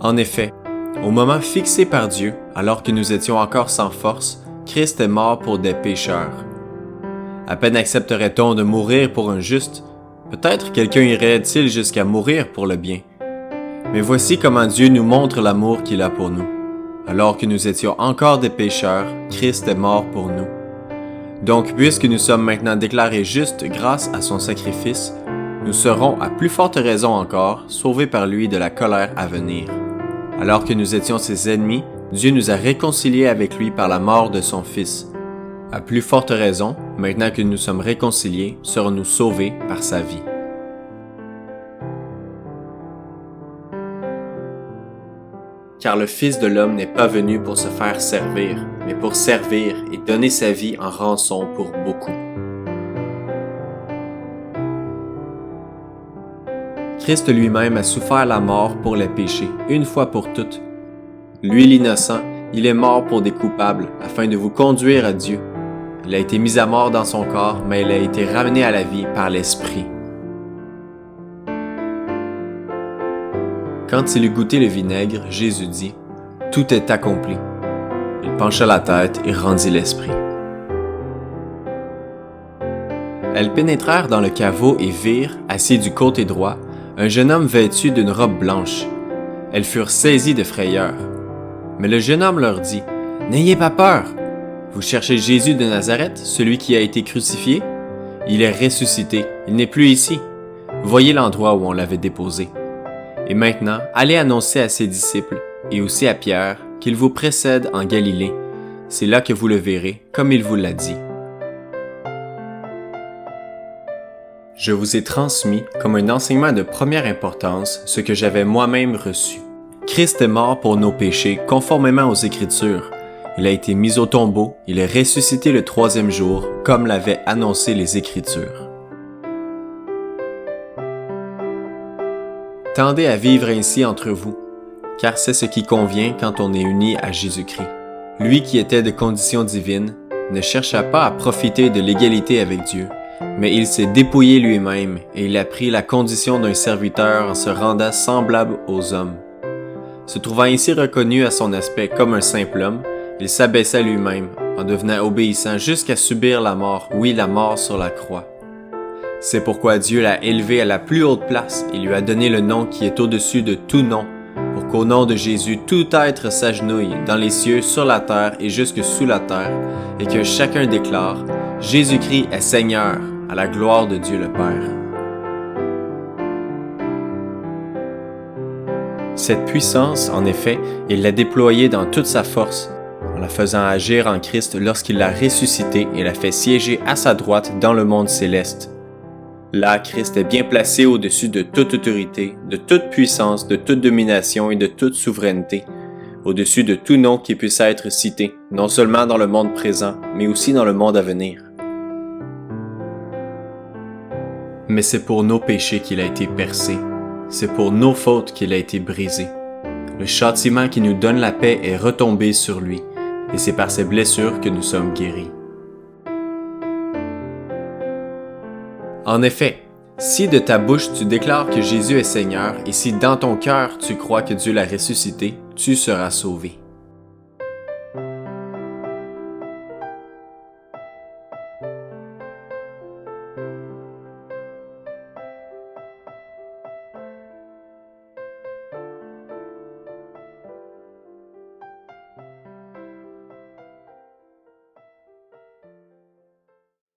En effet, au moment fixé par Dieu, alors que nous étions encore sans force, Christ est mort pour des pécheurs. À peine accepterait-on de mourir pour un juste, peut-être quelqu'un irait-il jusqu'à mourir pour le bien. Mais voici comment Dieu nous montre l'amour qu'il a pour nous. Alors que nous étions encore des pécheurs, Christ est mort pour nous. Donc, puisque nous sommes maintenant déclarés justes grâce à son sacrifice, nous serons, à plus forte raison encore, sauvés par lui de la colère à venir. Alors que nous étions ses ennemis, Dieu nous a réconciliés avec lui par la mort de son Fils. À plus forte raison, maintenant que nous sommes réconciliés, serons-nous sauvés par sa vie. Car le Fils de l'homme n'est pas venu pour se faire servir, mais pour servir et donner sa vie en rançon pour beaucoup. Christ lui-même a souffert la mort pour les péchés, une fois pour toutes. Lui l'innocent, il est mort pour des coupables, afin de vous conduire à Dieu. Il a été mis à mort dans son corps, mais il a été ramené à la vie par l'Esprit. Quand il eut goûté le vinaigre, Jésus dit « Tout est accompli ». Il pencha la tête et rendit l'esprit. Elles pénétrèrent dans le caveau et virent, assis du côté droit, un jeune homme vêtu d'une robe blanche. Elles furent saisies de frayeur. Mais le jeune homme leur dit « N'ayez pas peur! Vous cherchez Jésus de Nazareth, celui qui a été crucifié? Il est ressuscité, il n'est plus ici. Voyez l'endroit où on l'avait déposé. Et maintenant, allez annoncer à ses disciples, et aussi à Pierre, qu'il vous précède en Galilée. C'est là que vous le verrez, comme il vous l'a dit. Je vous ai transmis, comme un enseignement de première importance, ce que j'avais moi-même reçu. Christ est mort pour nos péchés, conformément aux Écritures. Il a été mis au tombeau, il est ressuscité le troisième jour, comme l'avaient annoncé les Écritures. Tendez à vivre ainsi entre vous, car c'est ce qui convient quand on est uni à Jésus-Christ. Lui qui était de condition divine, ne chercha pas à profiter de l'égalité avec Dieu, mais il s'est dépouillé lui-même et il a pris la condition d'un serviteur en se rendant semblable aux hommes. Se trouvant ainsi reconnu à son aspect comme un simple homme, il s'abaissa lui-même en devenant obéissant jusqu'à subir la mort, oui, la mort sur la croix. C'est pourquoi Dieu l'a élevé à la plus haute place et lui a donné le nom qui est au-dessus de tout nom, pour qu'au nom de Jésus tout être s'agenouille dans les cieux, sur la terre et jusque sous la terre, et que chacun déclare « Jésus-Christ est Seigneur » à la gloire de Dieu le Père. Cette puissance, en effet, il l'a déployée dans toute sa force, en la faisant agir en Christ lorsqu'il l'a ressuscité et l'a fait siéger à sa droite dans le monde céleste. Là, Christ est bien placé au-dessus de toute autorité, de toute puissance, de toute domination et de toute souveraineté, au-dessus de tout nom qui puisse être cité, non seulement dans le monde présent, mais aussi dans le monde à venir. Mais c'est pour nos péchés qu'il a été percé, c'est pour nos fautes qu'il a été brisé. Le châtiment qui nous donne la paix est retombé sur lui, et c'est par ses blessures que nous sommes guéris. En effet, si de ta bouche tu déclares que Jésus est Seigneur et si dans ton cœur tu crois que Dieu l'a ressuscité, tu seras sauvé.